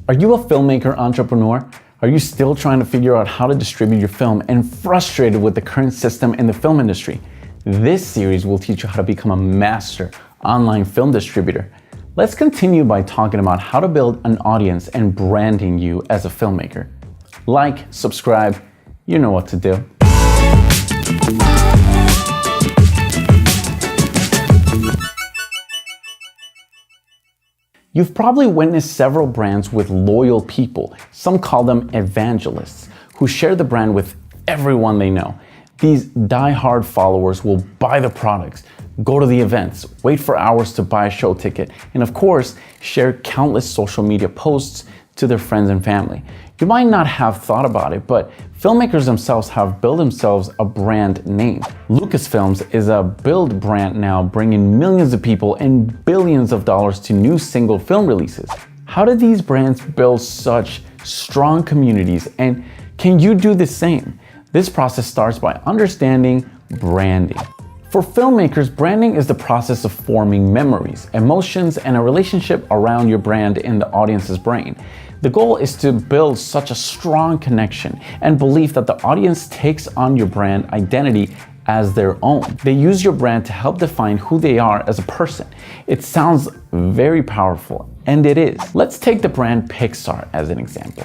Are you a filmmaker entrepreneur? Are you still trying to figure out how to distribute your film and frustrated with the current system in the film industry? This series will teach you how to become a master online film distributor. Let's continue by talking about how to build an audience and branding you as a filmmaker. Like, subscribe, you know what to do. You've probably witnessed several brands with loyal people, some call them evangelists, who share the brand with everyone they know. These die-hard followers will buy the products, go to the events, wait for hours to buy a show ticket, and of course, share countless social media posts to their friends and family. You might not have thought about it, but filmmakers themselves have built themselves a brand name. Lucasfilms is a build brand now, bringing millions of people and billions of dollars to new single film releases. How do these brands build such strong communities, and can you do the same? This process starts by understanding branding. For filmmakers, branding is the process of forming memories, emotions, and a relationship around your brand in the audience's brain. The goal is to build such a strong connection and belief that the audience takes on your brand identity as their own. They use your brand to help define who they are as a person. It sounds very powerful, and it is. Let's take the brand Pixar as an example.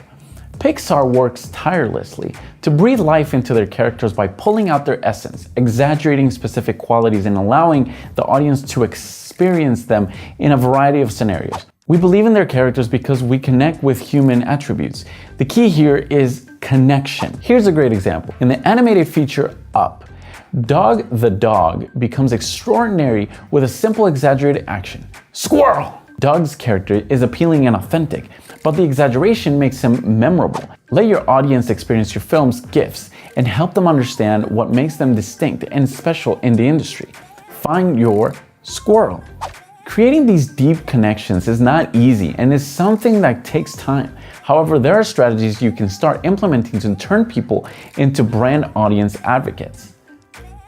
Pixar works tirelessly to breathe life into their characters by pulling out their essence, exaggerating specific qualities, and allowing the audience to experience them in a variety of scenarios. We believe in their characters because we connect with human attributes. The key here is connection. Here's a great example. In the animated feature Up, Dog the dog becomes extraordinary with a simple exaggerated action. Squirrel! Doug's character is appealing and authentic, but the exaggeration makes him memorable. Let your audience experience your film's gifts and help them understand what makes them distinct and special in the industry. Find your squirrel. Creating these deep connections is not easy and is something that takes time. However, there are strategies you can start implementing to turn people into brand audience advocates.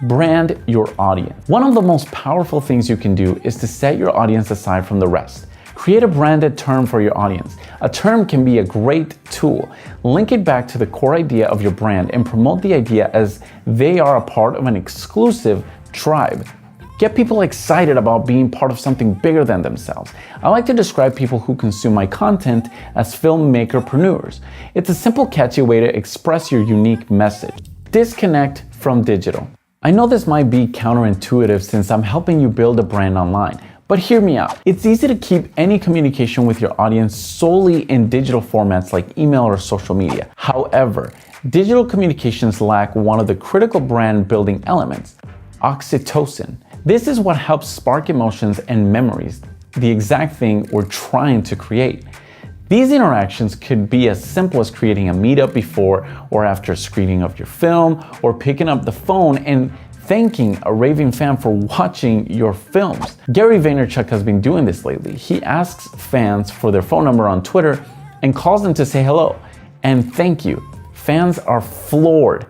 Brand your audience. One of the most powerful things you can do is to set your audience aside from the rest. Create a branded term for your audience. A term can be a great tool. Link it back to the core idea of your brand and promote the idea as they are a part of an exclusive tribe. Get people excited about being part of something bigger than themselves. I like to describe people who consume my content as filmmakerpreneurs. It's a simple, catchy way to express your unique message. Disconnect from digital. I know this might be counterintuitive since I'm helping you build a brand online, but hear me out. It's easy to keep any communication with your audience solely in digital formats like email or social media. However, digital communications lack one of the critical brand building elements, oxytocin. This is what helps spark emotions and memories, the exact thing we're trying to create. These interactions could be as simple as creating a meetup before or after a screening of your film, or picking up the phone and thanking a raving fan for watching your films. Gary Vaynerchuk has been doing this lately. He asks fans for their phone number on Twitter and calls them to say hello and thank you. Fans are floored.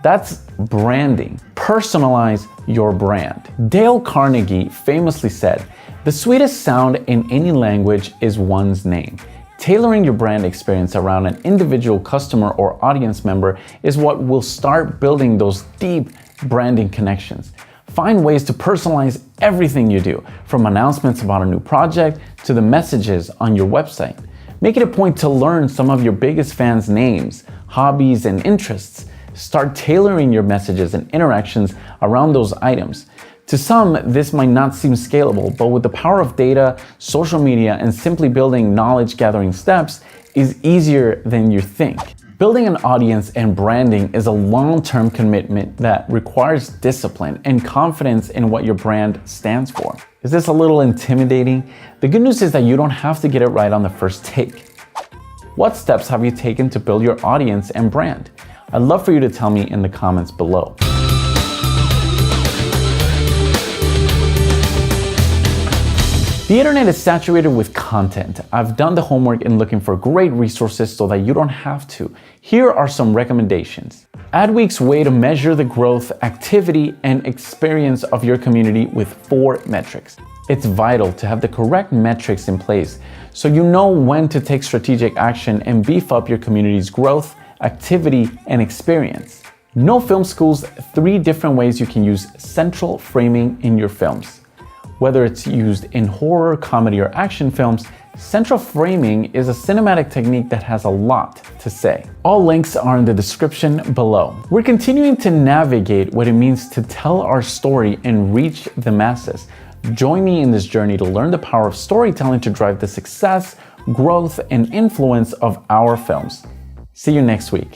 That's branding. Personalize your brand. Dale Carnegie famously said, "The sweetest sound in any language is one's name." Tailoring your brand experience around an individual customer or audience member is what will start building those deep branding connections. Find ways to personalize everything you do, from announcements about a new project to the messages on your website. Make it a point to learn some of your biggest fans' names, hobbies, and interests. Start tailoring your messages and interactions around those items. To some, this might not seem scalable, but with the power of data, social media, and simply building knowledge-gathering steps is easier than you think. Building an audience and branding is a long-term commitment that requires discipline and confidence in what your brand stands for. Is this a little intimidating? The good news is that you don't have to get it right on the first take. What steps have you taken to build your audience and brand? I'd love for you to tell me in the comments below. The internet is saturated with content. I've done the homework in looking for great resources so that you don't have to. Here are some recommendations. Adweek's way to measure the growth, activity, and experience of your community with 4 metrics. It's vital to have the correct metrics in place so you know when to take strategic action and beef up your community's growth, activity, and experience. Know Film School's 3 different ways you can use central framing in your films. Whether it's used in horror, comedy, or action films, central framing is a cinematic technique that has a lot to say. All links are in the description below. We're continuing to navigate what it means to tell our story and reach the masses. Join me in this journey to learn the power of storytelling to drive the success, growth, and influence of our films. See you next week.